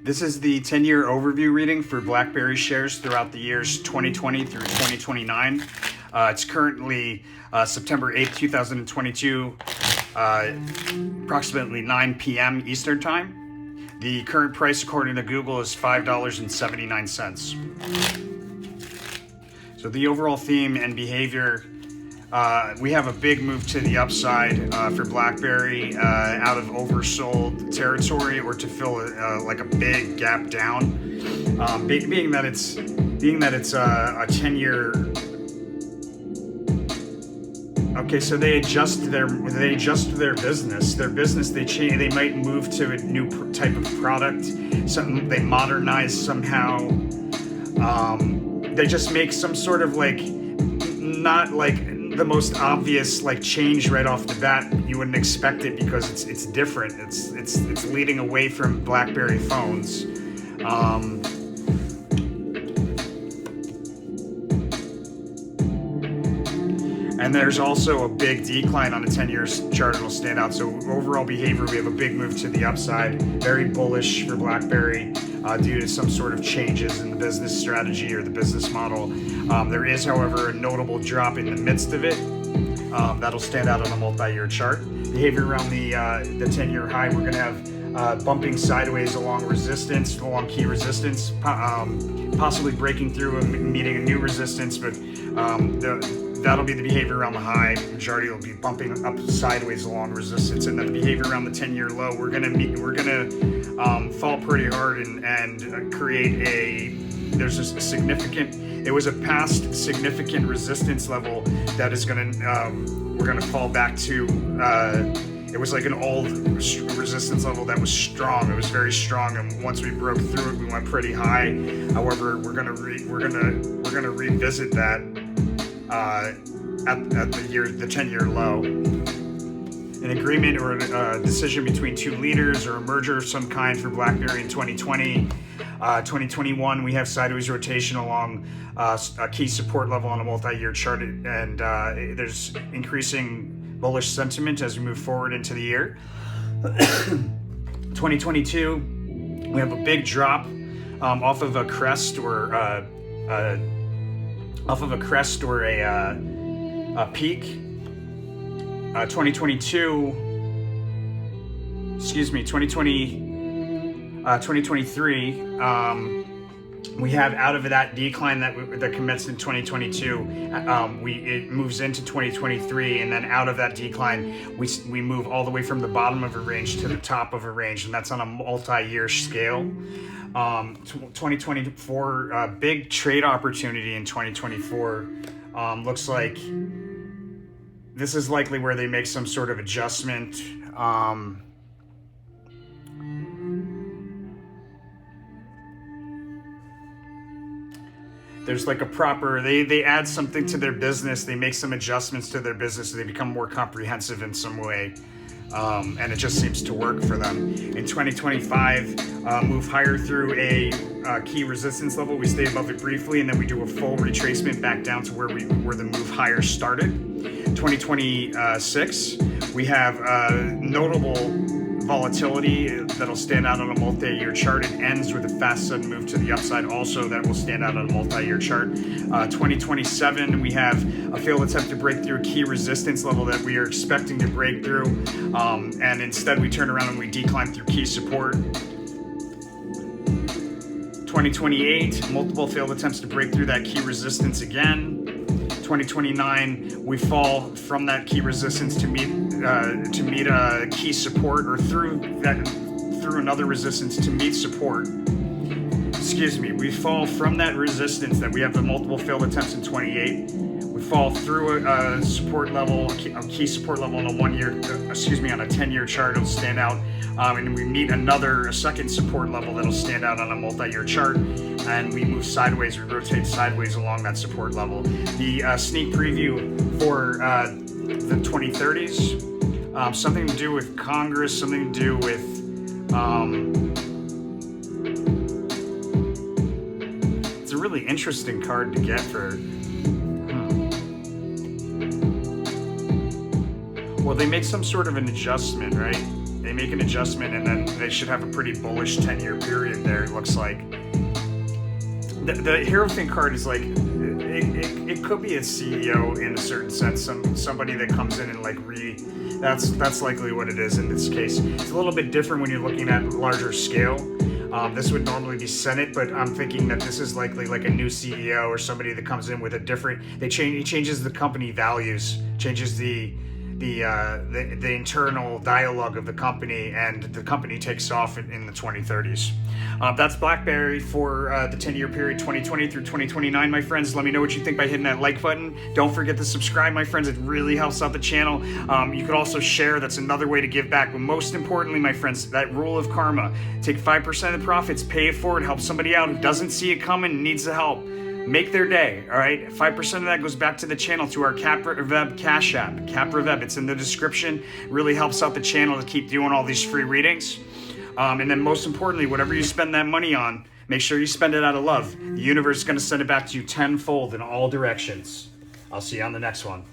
This is the 10-year overview reading for Blackberry shares throughout the years 2020 through 2029. It's currently September 8th, 2022, approximately 9 p.m. Eastern Time. The current price, according to Google, is $5.79. So the overall theme and behavior, we have a big move to the upside for Blackberry out of oversold territory, or to fill like a big gap down. Being that it's a 10-year. Okay, so they adjust their business. They might move to a new type of product. Something they modernize somehow. They just make some sort of not the most obvious change right off the bat. You wouldn't expect it because it's different. It's leading away from BlackBerry phones. And there's also a big decline on the 10-year chart. It'll stand out. So overall behavior, we have a big move to the upside. Very bullish for BlackBerry due to some sort of changes in the business strategy or the business model. There is, however, a notable drop in the midst of it. That'll stand out on a multi-year chart. Behavior around the 10-year high, we're going to have bumping sideways along key resistance, possibly breaking through and meeting a new resistance, but that'll be the behavior around the high. Majority will be bumping up sideways along resistance, and then the behavior around the 10-year low. We're gonna fall pretty hard and create there's a significant. It was a past significant resistance level that is we're gonna fall back to. It was like an old resistance level that was strong. It was very strong, and once we broke through it, we went pretty high. However, we're gonna revisit that at the 10-year low. An agreement or a decision between two leaders or a merger of some kind for BlackBerry in 2020. 2021, we have sideways rotation along a key support level on a multi-year chart, and there's increasing bullish sentiment as we move forward into the year. 2022, we have a big drop off of a crest or a peak. 2023, we have out of that decline that commenced in 2022, it moves into 2023, and then out of that decline, we move all the way from the bottom of a range to the top of a range, and that's on a multi-year scale. 2024, big trade opportunity in 2024. Looks like this is likely where they make some sort of adjustment. There's like a proper, they add something to their business, they make some adjustments to their business, so they become more comprehensive in some way. And it just seems to work for them. In 2025, move higher through a key resistance level. We stay above it briefly, and then we do a full retracement back down to where the move higher started. 2026, we have notable volatility that'll stand out on a multi-year chart. It ends with a fast sudden move to the upside also that will stand out on a multi-year chart. 2027, we have a failed attempt to break through a key resistance level that we are expecting to break through, and instead we turn around and we decline through key support. 2028, multiple failed attempts to break through that key resistance again. 2029, we fall from that key resistance to meet a key support, or through another resistance to meet support. We fall from that resistance that we have the multiple failed attempts in 28. We fall through a support level, a key support level on a 10-year chart. It'll stand out, and we meet a second support level that'll stand out on a multi-year chart, and we move sideways. We rotate sideways along that support level. The sneak preview for the 2030s, something to do with Congress, something to do with it's a really interesting card to get for. Well, they make some sort of an adjustment, right? They make an adjustment, and then they should have a pretty bullish 10-year period there. it looks like. The Hierophant card is like, it could be a CEO in a certain sense, somebody that comes in and like that's likely what it is in this case. It's a little bit different when you're looking at larger scale. This would normally be Senate, but I'm thinking that this is likely like a new CEO or somebody that comes in with a different. He changes the company values, changes the internal dialogue of the company, and the company takes off in the 2030s. That's Blackberry for the 10-year period 2020 through 2029, my friends. Let me know what you think by hitting that like button. Don't forget to subscribe, my friends. It really helps out the channel. You could also share. That's another way to give back. But most importantly, my friends, that rule of karma. Take 5% of the profits, pay it forward, help somebody out who doesn't see it coming, needs the help. Make their day, all right? 5% of that goes back to the channel, to our Approveb Cash App. Approveb, it's in the description. It really helps out the channel to keep doing all these free readings. And then most importantly, whatever you spend that money on, make sure you spend it out of love. The universe is going to send it back to you tenfold in all directions. I'll see you on the next one.